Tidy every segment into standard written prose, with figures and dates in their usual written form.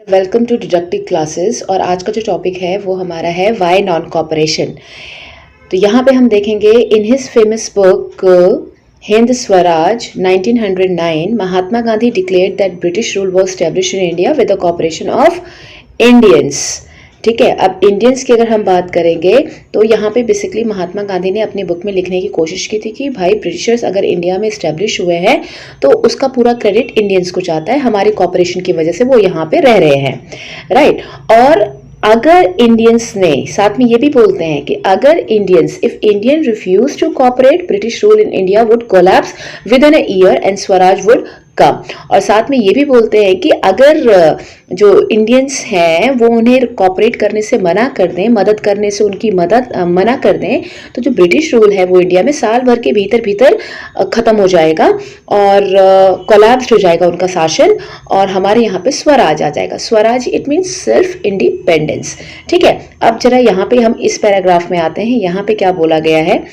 Welcome to deductive classes. और आज का जो टॉपिक है वो हमारा है वाई नॉन कॉपरेशन। तो यहाँ पे हम देखेंगे in his famous book Hind Swaraj 1909 Mahatma Gandhi declared that British rule was established in India with the cooperation of Indians. ठीक है, अब इंडियंस की अगर हम बात करेंगे तो यहाँ पे बेसिकली महात्मा गांधी ने अपनी बुक में लिखने की कोशिश की थी कि भाई ब्रिटिशर्स अगर इंडिया में इस्टेब्लिश हुए हैं तो उसका पूरा क्रेडिट इंडियंस को जाता है, हमारी कॉपरेशन की वजह से वो यहाँ पे रह रहे हैं, राइट। और अगर इंडियंस ने साथ में ये भी बोलते हैं कि अगर Indians if Indian refuse to cooperate British rule in India would collapse within a year and Swaraj would come. और साथ में ये भी बोलते हैं कि अगर जो इंडियंस हैं वो उन्हें कॉपरेट करने से मना कर दें, मदद करने से उनकी मदद मना कर दें, तो जो ब्रिटिश रूल है वो इंडिया में साल भर के भीतर भीतर खत्म हो जाएगा और कोलैप्स हो जाएगा उनका शासन और हमारे यहाँ पे स्वराज आ जाएगा। Swaraj it means self independence. ठीक है, अब जरा यहाँ पे हम इस पैराग्राफ में आते हैं। यहाँ पे क्या बोला गया है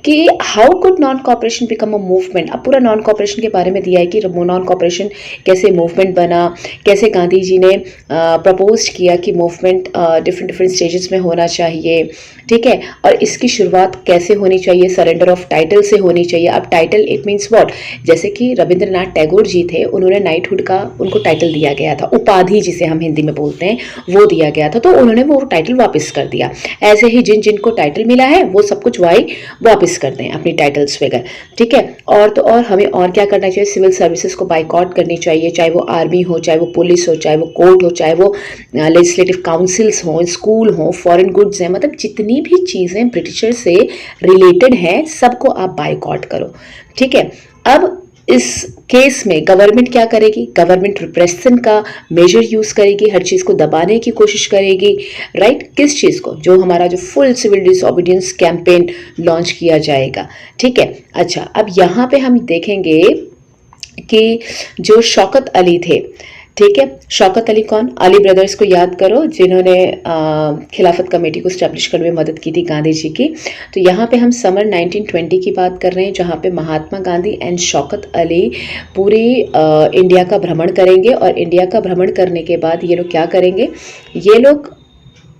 कि how could non cooperation become a movement. अब पूरा नॉन कॉपरेशन के बारे में दिया है कि नॉन कॉपरेशन कैसे मूवमेंट बना, कैसे गांधी जी ने प्रपोज किया कि मूवमेंट डिफरेंट डिफरेंट स्टेजेस में होना चाहिए। ठीक है, और इसकी शुरुआत कैसे होनी चाहिए, सरेंडर ऑफ टाइटल से होनी चाहिए। अब टाइटल इट मीन्स व्हाट, जैसे कि रविंद्रनाथ टैगोर जी थे, उन्होंने नाइटहुड का उनको टाइटल दिया गया था, उपाधि जिसे हम हिंदी में बोलते हैं वो दिया गया था, तो उन्होंने वो टाइटल वापस कर दिया। ऐसे ही जिन जिनको टाइटल मिला है वो सब कुछ वापस करते हैं अपनी टाइटल्स वगैरह। ठीक है, और तो और हमें और क्या करना चाहिए, सिविल सर्विसेज को बाइकआउट करनी चाहिए, चाहे वो आर्मी हो, चाहे वो पुलिस हो, चाहे वो कोर्ट हो, चाहे वो लेजिस्लेटिव काउंसिल्स हो, स्कूल हो, फॉरेन गुड्स हैं, मतलब जितनी भी चीज़ें ब्रिटिशर से रिलेटेड हैं सबको आप बाइकआउट करो। ठीक है, अब इस केस में गवर्नमेंट क्या करेगी, गवर्नमेंट रिप्रेशन का मेजर यूज करेगी, हर चीज को दबाने की कोशिश करेगी, राइट। किस चीज को, जो हमारा जो full civil disobedience campaign launch किया जाएगा। ठीक है, अच्छा अब यहाँ पे हम देखेंगे कि जो शौकत अली थे, ठीक है, शौकत अली कौन, अली ब्रदर्स को याद करो जिन्होंने खिलाफत कमेटी को स्टैब्लिश करने में मदद की थी गांधी जी की। तो यहाँ पे हम समर 1920 की बात कर रहे हैं जहाँ पे महात्मा गांधी एंड शौकत अली पूरी इंडिया का भ्रमण करेंगे। और इंडिया का भ्रमण करने के बाद ये लोग क्या करेंगे, ये लोग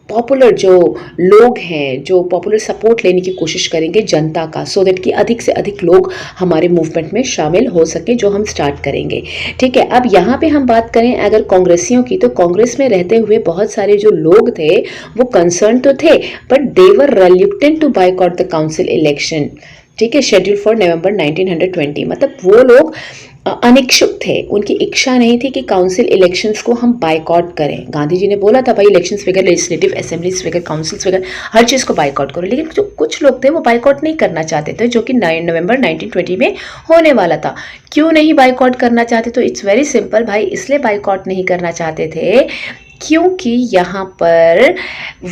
पॉपुलर जो लोग हैं, जो पॉपुलर सपोर्ट लेने की कोशिश करेंगे जनता का, सो दैट कि अधिक से अधिक लोग हमारे मूवमेंट में शामिल हो सके जो हम स्टार्ट करेंगे। ठीक है, अब यहाँ पे हम बात करें अगर कांग्रेसियों की, तो कांग्रेस में रहते हुए बहुत सारे जो लोग थे वो कंसर्न तो थे but they were reluctant to boycott the council election. ठीक है, शेड्यूल फॉर नवंबर 1920, मतलब वो लोग अनिच्छुक थे, उनकी इच्छा नहीं थी कि काउंसिल इलेक्शंस को हम बाइकआउट करें। गांधी जी ने बोला था भाई इलेक्शंस वगैरह, लेजिस्लेटिव असेंबलीज वगैरह, काउंसिल्स वगैरह हर चीज़ को बाइकआउट करो, लेकिन जो कुछ लोग थे वो बाइकआउट नहीं करना चाहते थे, जो कि नवंबर 1920 में होने वाला था। क्यों नहीं बाइकआउट करना चाहते, तो इट्स वेरी सिंपल भाई, इसलिए बाइकआउट नहीं करना चाहते थे क्योंकि यहाँ पर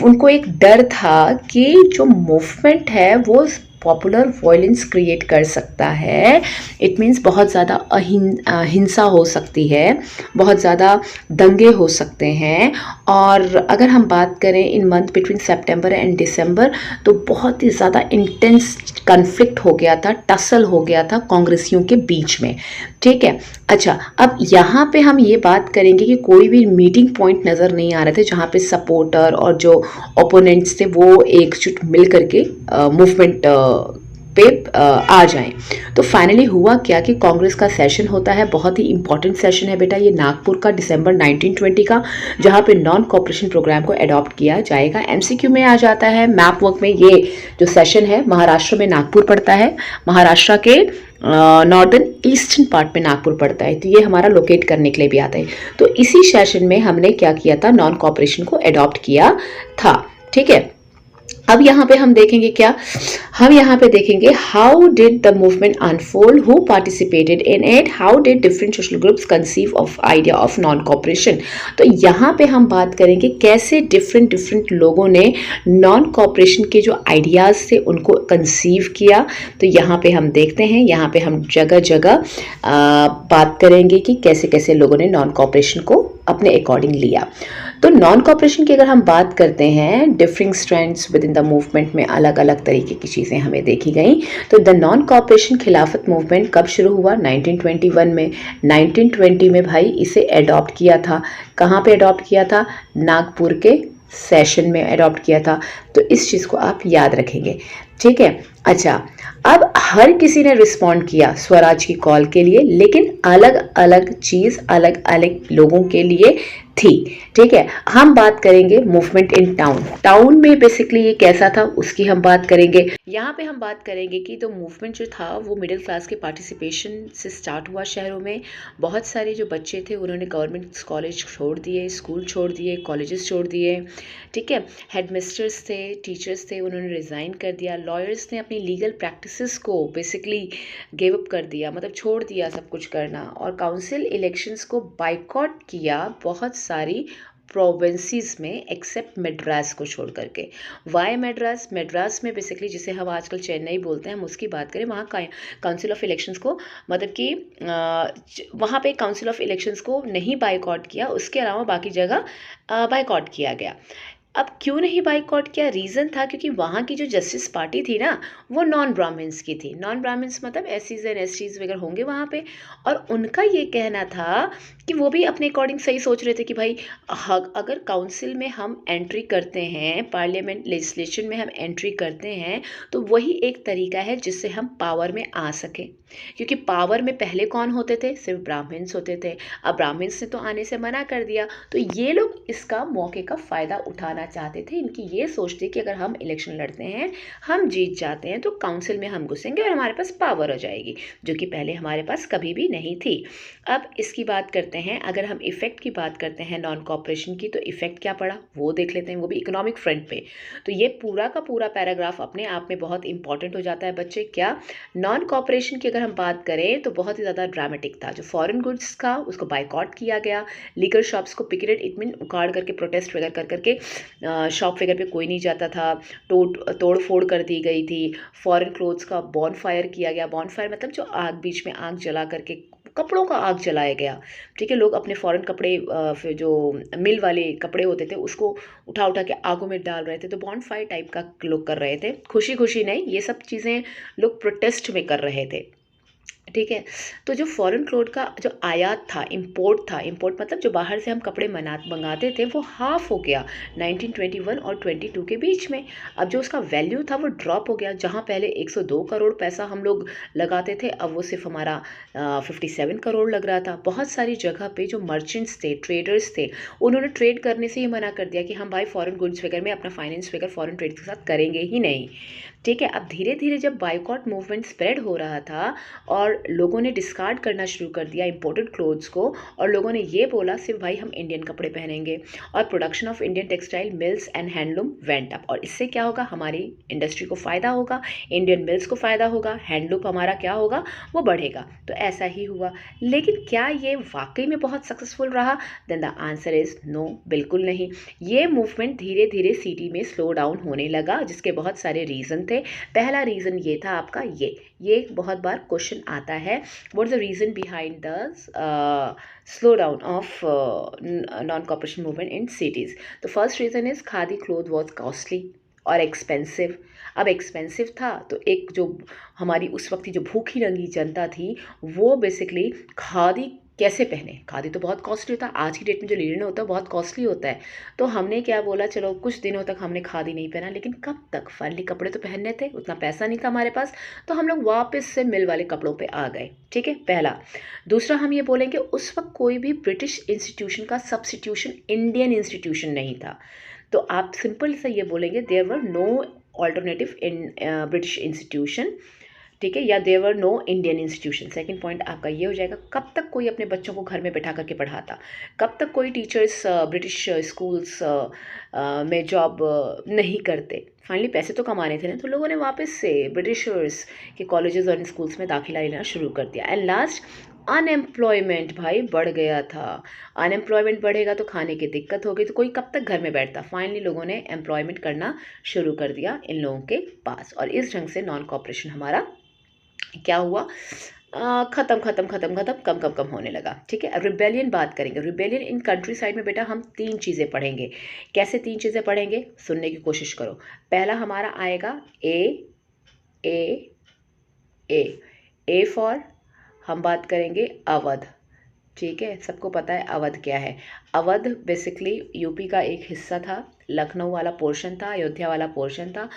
उनको एक डर था कि जो मूवमेंट है वो पॉपुलर वायलेंस क्रिएट कर सकता है। इट मीन्स बहुत ज़्यादा हिंसा हो सकती है, बहुत ज़्यादा दंगे हो सकते हैं। और अगर हम बात करें in month between September and December, तो बहुत ही ज़्यादा इंटेंस कन्फ्लिक्ट हो गया था, टसल हो गया था कांग्रेसियों के बीच में। ठीक है, अच्छा अब यहाँ पे हम ये बात करेंगे कि कोई भी मीटिंग पॉइंट नज़र नहीं आ रहे थे जहाँ पे सपोर्टर और जो ओपोनेंट्स थे वो एकजुट मिल करके मूवमेंट पे आ जाएं। तो फाइनली हुआ क्या कि कांग्रेस का सेशन होता है, बहुत ही इंपॉर्टेंट सेशन है बेटा ये नागपुर का, दिसंबर 1920 का, जहाँ पे नॉन कॉपरेशन प्रोग्राम को अडॉप्ट किया जाएगा। एमसीक्यू में आ जाता है, मैप वर्क में ये जो सेशन है महाराष्ट्र में नागपुर पड़ता है, महाराष्ट्र के नॉर्दर्न ईस्टर्न पार्ट में नागपुर पड़ता है, तो ये हमारा लोकेट करने के लिए भी आता है। तो इसी सेशन में हमने क्या किया था, नॉन कॉपरेशन को अडॉप्ट किया था। ठीक है, अब यहाँ पे हम देखेंगे क्या, हम यहाँ पे देखेंगे how did the movement unfold, who participated in it, how did different social groups conceive of idea of non corporation. तो यहाँ पे हम बात करेंगे कैसे डिफरेंट डिफरेंट लोगों ने नॉन कॉपरेशन के जो आइडियाज़ थे उनको कंसीव किया। तो यहाँ पे हम देखते हैं, यहाँ पे हम जगह जगह बात करेंगे कि कैसे कैसे लोगों ने नॉन कॉपरेशन को अपने अकॉर्डिंग लिया। तो नॉन कॉपरेशन की अगर हम बात करते हैं, differing strands with in the movement में अलग अलग तरीके की चीज़ें हमें देखी गई। तो द नॉन कॉपरेशन खिलाफत मूवमेंट कब शुरू हुआ? 1921 में। 1920 में भाई इसे अडॉप्ट किया था। कहाँ पे अडॉप्ट किया था? नागपुर के सेशन में अडॉप्ट किया था। तो इस चीज़ को आप याद रखेंगे, ठीक है। अच्छा, अब हर किसी ने रिस्पॉन्ड किया स्वराज की कॉल के लिए, लेकिन अलग अलग चीज़ अलग अलग लोगों के लिए थी, ठीक है। हम बात करेंगे मूवमेंट इन टाउन। टाउन में बेसिकली ये कैसा था उसकी हम बात करेंगे। यहाँ पे हम बात करेंगे कि तो मूवमेंट जो था वो मिडिल क्लास के पार्टिसिपेशन से स्टार्ट हुआ शहरों में। बहुत सारे जो बच्चे थे उन्होंने गवर्नमेंट कॉलेज छोड़ दिए, स्कूल छोड़ दिए, कॉलेजेस छोड़ दिए, ठीक है। हेडमिस्टर्स थे, टीचर्स थे, उन्होंने रिज़ाइन कर दिया। लॉयर्स ने अपनी लीगल प्रैक्टिसेस को बेसिकली गिव अप कर दिया, मतलब छोड़ दिया सब कुछ करना। और काउंसिल इलेक्शंस को बाइकॉट किया बहुत सारी प्रोविंसेस में, एक्सेप्ट मद्रास को छोड़ करके। वाई मद्रास? मद्रास में बेसिकली जिसे हम आजकल चेन्नई बोलते हैं, हम उसकी बात करें, वहाँ काउंसिल ऑफ इलेक्शंस को, मतलब कि वहाँ पे काउंसिल ऑफ इलेक्शंस को नहीं बाइकॉट किया, उसके अलावा बाकी जगह बाइकॉट किया गया। अब क्यों नहीं बाइकॉट किया? रीज़न था क्योंकि वहाँ की जो जस्टिस पार्टी थी ना, वो नॉन ब्राह्मण्स की थी। नॉन ब्राह्मण्स मतलब एससीज एंड एसटीज वगैरह होंगे वहाँ पे। और उनका ये कहना था कि वो भी अपने अकॉर्डिंग सही सोच रहे थे कि भाई अगर काउंसिल में हम एंट्री करते हैं, पार्लियामेंट लेजिस्लेशन में हम एंट्री करते हैं, तो वही एक तरीका है जिससे हम पावर में आ सकें। क्योंकि पावर में पहले कौन होते थे? सिर्फ ब्राह्मण्स होते थे। अब ब्राह्मण्स ने तो आने से मना कर दिया, तो ये लोग इसका मौके का फ़ायदा उठाना चाहते थे। इनकी ये सोच थी कि अगर हम इलेक्शन लड़ते हैं, हम जीत जाते हैं, तो काउंसिल में हम घुसेंगे और हमारे पास पावर हो जाएगी, जो कि पहले हमारे पास कभी भी नहीं थी। अब इसकी बात करते हैं, अगर हम इफ़ेक्ट की बात करते हैं नॉन कॉपरेशन की, तो इफ़ेक्ट क्या पड़ा वो देख लेते हैं, वो भी इकोनॉमिक फ्रंट पे। तो ये पूरा का पूरा पैराग्राफ अपने आप में बहुत इंपॉर्टेंट हो जाता है बच्चे। क्या? नॉन कॉपरेशन की अगर हम बात करें तो बहुत ही ज़्यादा ड्रामेटिक था। जो फॉरेन गुड्स था उसको बाइकॉट किया गया, लीगल शॉप्स को पिकेटेड, इट मीन उखाड़ करके, प्रोटेस्ट वगैरह कर करके, शॉप वगैरह पे कोई नहीं जाता था, तोड़ फोड़ कर दी गई थी। फॉरेन क्लोथ्स का बॉन फायर किया गया। बॉन फायर मतलब जो आग, बीच में आग जला करके कपड़ों का आग जलाया गया, ठीक है। लोग अपने फॉरेन कपड़े, फिर जो मिल वाले कपड़े होते थे उसको उठा उठा के आगों में डाल रहे थे। तो बॉन फायर टाइप का लोग कर रहे थे, खुशी खुशी नहीं, ये सब चीज़ें लोग प्रोटेस्ट में कर रहे थे, ठीक है। तो जो फॉरेन क्लोथ का जो आयात था, इंपोर्ट था, इंपोर्ट मतलब जो बाहर से हम कपड़े मंगाते थे, वो हाफ हो गया 1921 और 22 के बीच में। अब जो उसका वैल्यू था वो ड्रॉप हो गया। जहाँ पहले 102 करोड़ पैसा हम लोग लगाते थे, अब वो सिर्फ हमारा 57 करोड़ लग रहा था। बहुत सारी जगह पे जो मर्चेंट्स थे, ट्रेडर्स थे, उन्होंने ट्रेड करने से ही मना कर दिया कि हम भाई फॉरेन गुड्स वगैरह में अपना फाइनेंस वगैरह फॉरेन ट्रेड के साथ करेंगे ही नहीं, ठीक है। अब धीरे धीरे जब बाइकॉट मूवमेंट स्प्रेड हो रहा था और लोगों ने डिस्कार्ड करना शुरू कर दिया इंपोर्टेड क्लोथ्स को, और लोगों ने ये बोला सिर्फ भाई हम इंडियन कपड़े पहनेंगे, और production of Indian textile mills and handloom went up. और इससे क्या होगा? हमारी इंडस्ट्री को फ़ायदा होगा, इंडियन मिल्स को फ़ायदा होगा, हैंडलूम हमारा क्या होगा? वो बढ़ेगा। तो ऐसा ही हुआ। लेकिन क्या ये वाकई में बहुत सक्सेसफुल रहा? Then the answer is no, बिल्कुल नहीं। ये मूवमेंट धीरे धीरे सिटी में स्लो डाउन होने लगा, जिसके बहुत सारे रीज़न थे। पहला रीज़न ये था आपका, ये बहुत बार क्वेश्चन आता है, what is the reason behind the slow down of non cooperation movement in cities? तो first reason is khadi cloth was costly और एक्सपेंसिव। अब एक्सपेंसिव था तो एक जो हमारी उस वक्त की जो भूखी नंगी जनता थी, वो बेसिकली खादी कैसे पहने? खादी तो बहुत कॉस्टली होता है, आज की डेट में जो लिनन होता है बहुत कॉस्टली होता है। तो हमने क्या बोला, चलो कुछ दिनों तक हमने खादी नहीं पहना, लेकिन कब तक? फाइनली कपड़े तो पहनने थे, उतना पैसा नहीं था हमारे पास, तो हम लोग वापस से मिल वाले कपड़ों पे आ गए, ठीक है, पहला। दूसरा हम ये बोलेंगे, उस वक्त कोई भी ब्रिटिश इंस्टीट्यूशन का सब्स्टिट्यूशन इंडियन इंस्टीट्यूशन नहीं था। तो आप सिंपल से ये बोलेंगे, there were no alternative in British institution, ठीक है, या there were no Indian institution. Second point आपका ये हो जाएगा, कब तक कोई अपने बच्चों को घर में बैठा करके पढ़ाता? कब तक कोई टीचर्स ब्रिटिश स्कूल्स में जॉब नहीं करते? फाइनली पैसे तो कमाने थे ना, तो लोगों ने वापस से ब्रिटिशर्स के कॉलेजेस और स्कूल्स में दाखिला लेना शुरू कर दिया। एंड लास्ट, अनएम्प्लॉयमेंट भाई बढ़ गया था। अनएम्प्लॉयमेंट बढ़ेगा तो खाने की दिक्कत होगी, तो कोई कब तक घर में बैठता? फाइनली लोगों ने एम्प्लॉयमेंट करना शुरू कर दिया इन लोगों के पास, और इस ढंग से नॉन कॉपरेशन हमारा क्या हुआ? ख़त्म ख़त्म ख़त्म ख़त्म कम कम कम होने लगा। ठीक है, रिबेलियन बात करेंगे। रिबेलियन इन कंट्री साइड में बेटा हम तीन चीज़ें पढ़ेंगे। कैसे तीन चीज़ें पढ़ेंगे, सुनने की कोशिश करो। पहला हमारा आएगा ए ए ए ए फॉर, हम बात करेंगे अवध। ठीक है, सबको पता है अवध क्या है। अवध बेसिकली यूपी का एक हिस्सा था, लखनऊ वाला पोर्शन था, अयोध्या वाला पोर्शन था।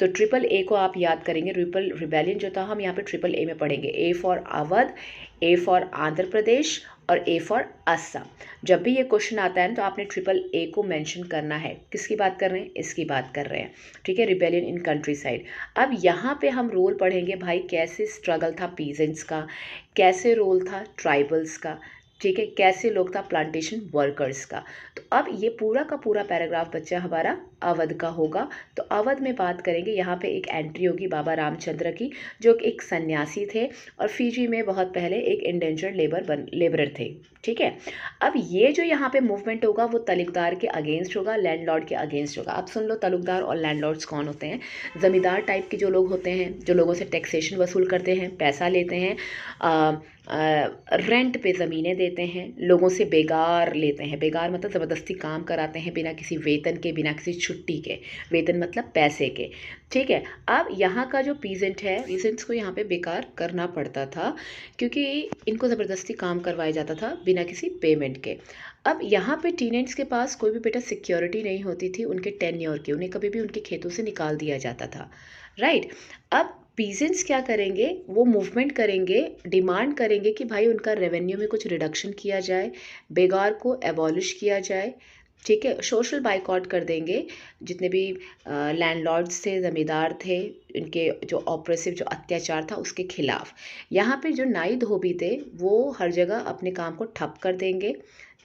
तो ट्रिपल ए को आप याद करेंगे, ट्रिपल रिबेलियन जो था हम यहाँ पे ट्रिपल ए में पढ़ेंगे। A for Awadh, A for Andhra Pradesh और ए फॉर असम। जब भी ये क्वेश्चन आता है ना तो आपने ट्रिपल ए को मेंशन करना है। किसकी बात कर रहे हैं, इसकी बात कर रहे हैं। ठीक है, रिबेलियन इन कंट्री साइड। अब यहाँ पे हम रोल पढ़ेंगे भाई, कैसे स्ट्रगल था पीजेंट्स का, कैसे रोल था ट्राइबल्स का। ठीक है, कैसे लोग था प्लांटेशन वर्कर्स का। तो अब ये पूरा का पूरा पैराग्राफ बच्चा हमारा अवध का होगा। तो अवध में बात करेंगे, यहाँ पे एक एंट्री होगी बाबा रामचंद्र की, जो एक सन्यासी थे और फिजी में बहुत पहले एक इंडेंजर्ड लेबरर थे। ठीक है, अब ये जो यहाँ पे मूवमेंट होगा वो तलुकदार के अगेंस्ट होगा, लैंडलॉर्ड के अगेंस्ट होगा। अब सुन लो, तलुकदार और लैंडलॉर्ड्स कौन होते हैं। ज़मींदार टाइप के जो लोग होते हैं, जो लोगों से टैक्सेशन वसूल करते हैं, पैसा लेते हैं, रेंट पे ज़मीनें देते हैं, लोगों से बेगार लेते हैं। बेगार मतलब ज़बरदस्ती काम कराते हैं बिना किसी वेतन के, बिना किसी छुट्टी के। वेतन मतलब पैसे के। ठीक है, अब यहाँ का जो पीजेंट है, पीजेंट्स को यहाँ पे बेकार करना पड़ता था क्योंकि इनको ज़बरदस्ती काम करवाया जाता था बिना किसी पेमेंट के। अब यहाँ पे टीनेंट्स के पास कोई भी बेटा सिक्योरिटी नहीं होती थी उनके टेन्योर की, उन्हें कभी भी उनके खेतों से निकाल दिया जाता था। राइट, अब पीजेंट्स क्या करेंगे, वो मूवमेंट करेंगे, डिमांड करेंगे कि भाई उनका रेवेन्यू में कुछ रिडक्शन किया जाए, बेगार को एबॉलिश किया जाए। ठीक है, सोशल बाइकआउट कर देंगे जितने भी लैंडलॉर्ड्स थे, ज़मींदार थे, इनके जो ऑप्रेसिव जो अत्याचार था उसके खिलाफ। यहाँ पे जो नाई धोबी थे वो हर जगह अपने काम को ठप कर देंगे।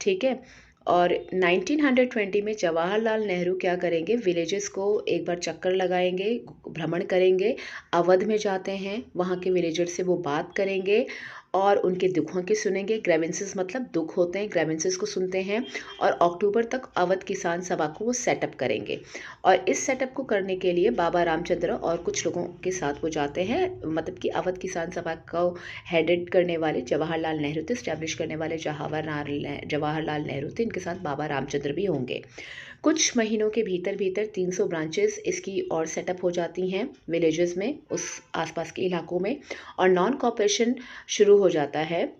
ठीक है, और 1920 में जवाहरलाल नेहरू क्या करेंगे, विलेजेस को एक बार चक्कर लगाएंगे, भ्रमण करेंगे, अवध में जाते हैं, वहाँ के विलेजर से वो बात करेंगे और उनके दुखों की सुनेंगे। ग्रेवेंसेस मतलब दुख होते हैं, ग्रेवेंसेस को सुनते हैं और अक्टूबर तक अवध किसान सभा को वो सेटअप करेंगे। और इस सेटअप को करने के लिए बाबा रामचंद्र और कुछ लोगों के साथ वो जाते हैं, मतलब कि अवध किसान सभा को हेडेड करने वाले जवाहरलाल नेहरू थे, स्टैब्लिश करने वाले जवाहरलाल नेहरू थे, इनके साथ बाबा रामचंद्र भी होंगे। कुछ महीनों के भीतर भीतर 300 ब्रांचेस इसकी और सेटअप हो जाती हैं विलेजेस में, उस आसपास के इलाकों में, और नॉन कॉपरेशन शुरू हो जाता है।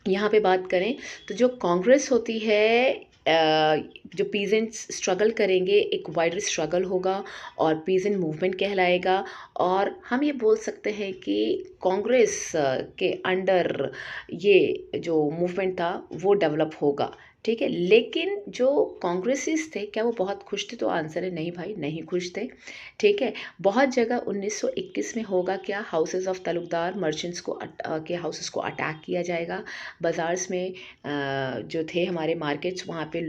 यहाँ पे बात करें तो जो कांग्रेस होती है, जो पीजेंट्स स्ट्रगल करेंगे, एक वाइडर स्ट्रगल होगा और पीजेंट मूवमेंट कहलाएगा। और हम ये बोल सकते हैं कि कांग्रेस के अंडर ये जो मूवमेंट था वो डेवलप होगा। ठीक है, लेकिन जो कांग्रेसिस थे क्या वो बहुत खुश थे, तो आंसर है नहीं भाई, नहीं खुश थे। ठीक है, बहुत जगह 1921 में होगा क्या, हाउसेस ऑफ तलुकदार मर्चेंट्स को के हाउसेस को अटैक किया जाएगा। बाज़ार्स में जो थे हमारे मार्केट्स, वहाँ पे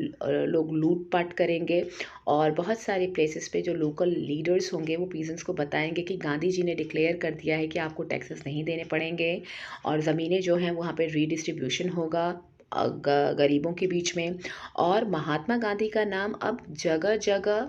लोग लूटपाट करेंगे और बहुत सारे प्लेसेस पे जो लोकल लीडर्स होंगे वो पीजेंट्स को बताएंगे कि गांधी जी ने डिक्लेयर कर दिया है कि आपको टैक्सेस नहीं देने पड़ेंगे और ज़मीनें जो हैं वहाँ पे रीडिस्ट्रीब्यूशन होगा गरीबों के बीच में। और महात्मा गांधी का नाम अब जगह जगह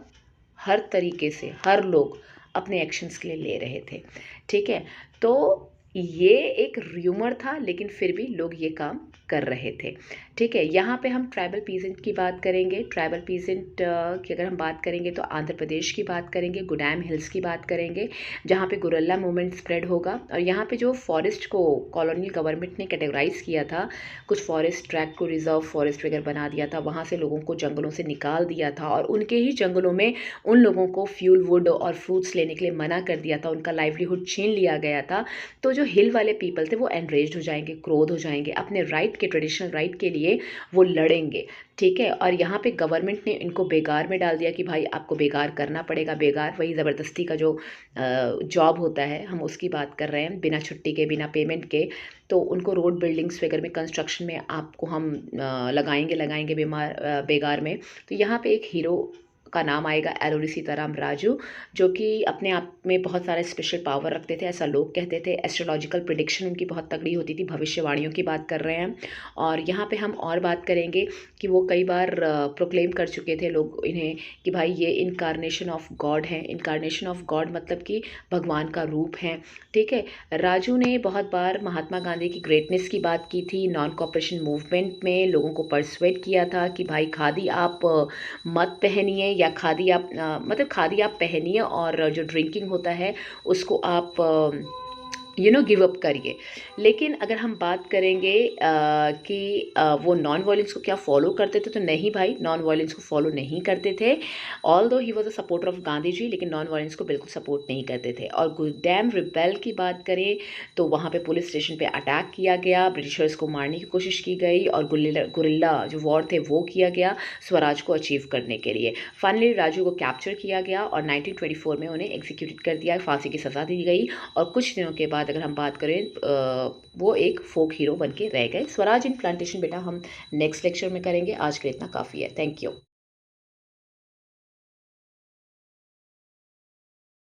हर तरीके से हर लोग अपने एक्शंस के लिए ले रहे थे। ठीक है, तो ये एक र्यूमर था लेकिन फिर भी लोग ये काम कर रहे थे। ठीक है, यहाँ पे हम ट्राइबल पीजेंट की बात करेंगे। ट्राइबल पीजेंट की अगर हम बात करेंगे तो आंध्र प्रदेश की बात करेंगे, गुडाम हिल्स की बात करेंगे, जहाँ पे गुरल्ला मूवमेंट स्प्रेड होगा। और यहाँ पे जो फॉरेस्ट को कॉलोनियल गवर्नमेंट ने कैटेगराइज किया था, कुछ फॉरेस्ट ट्रैक को रिजर्व फॉरेस्ट वगैरह बना दिया था, वहाँ से लोगों को जंगलों से निकाल दिया था और उनके ही जंगलों में उन लोगों को फ्यूल वुड और फ्रूट्स लेने के लिए मना कर दिया था, उनका लाइवलीहुड छीन लिया गया था। तो जो हिल वाले पीपल थे वो एनरेज्ड हो जाएंगे, क्रोध हो जाएंगे, अपने राइट के, ट्रेडिशनल राइट के लिए वो लड़ेंगे। ठीक है, और यहाँ पे गवर्नमेंट ने इनको बेगार में डाल दिया कि भाई आपको बेगार करना पड़ेगा। बेगार वही ज़बरदस्ती का जो जॉब होता है, हम उसकी बात कर रहे हैं, बिना छुट्टी के, बिना पेमेंट के। तो उनको रोड बिल्डिंग्स वगैरह में, कंस्ट्रक्शन में आपको हम लगाएंगे बेगार में। तो यहाँ पे एक हीरो का नाम आएगा एलोरी सीताराम राजू, जो कि अपने आप में बहुत सारे स्पेशल पावर रखते थे, ऐसा लोग कहते थे। एस्ट्रोलॉजिकल प्रिडिक्शन उनकी बहुत तगड़ी होती थी, भविष्यवाणियों की बात कर रहे हैं। और यहाँ पे हम और बात करेंगे कि वो कई बार प्रोक्लेम कर चुके थे लोग इन्हें कि भाई ये इनकारनेशन ऑफ गॉड है। इनकारनेशन ऑफ गॉड मतलब कि भगवान का रूप है, ठीक है। राजू ने बहुत बार महात्मा गांधी की ग्रेटनेस की बात की थी, नॉन कॉपरेशन मूवमेंट में लोगों को परसुएड किया था कि भाई खादी आप मत पहनिए, या खादी आप मतलब खादी आप पहनिए और जो ड्रिंकिंग होता है उसको आप गिव अप करिए। लेकिन अगर हम बात करेंगे कि वो नॉन वायलेंस को क्या फॉलो करते थे, तो नहीं भाई, नॉन वायलेंस को फॉलो नहीं करते थे। Although he was a supporter of Gandhi ji, लेकिन नॉन वायलेंस को बिल्कुल सपोर्ट नहीं करते थे। और गुरुग्राम रिबेल की बात करें तो वहाँ पे पुलिस स्टेशन पे अटैक किया गया, ब्रिटिशर्स को मारने की कोशिश की गई, और गुरिल्ला जो वॉर थे वो किया गया स्वराज को अचीव करने के लिए। फाइनली राजू को कैप्चर किया गया और 1924 में उन्हें एग्जीक्यूट कर दिया, फांसी की सज़ा दी गई। और कुछ दिनों के बाद अगर हम बात करें वो एक फोक हीरो बन के रह गए। स्वराज इन प्लांटेशन बेटा हम नेक्स्ट लेक्चर में करेंगे, आज के लिए इतना काफ़ी है। Thank you.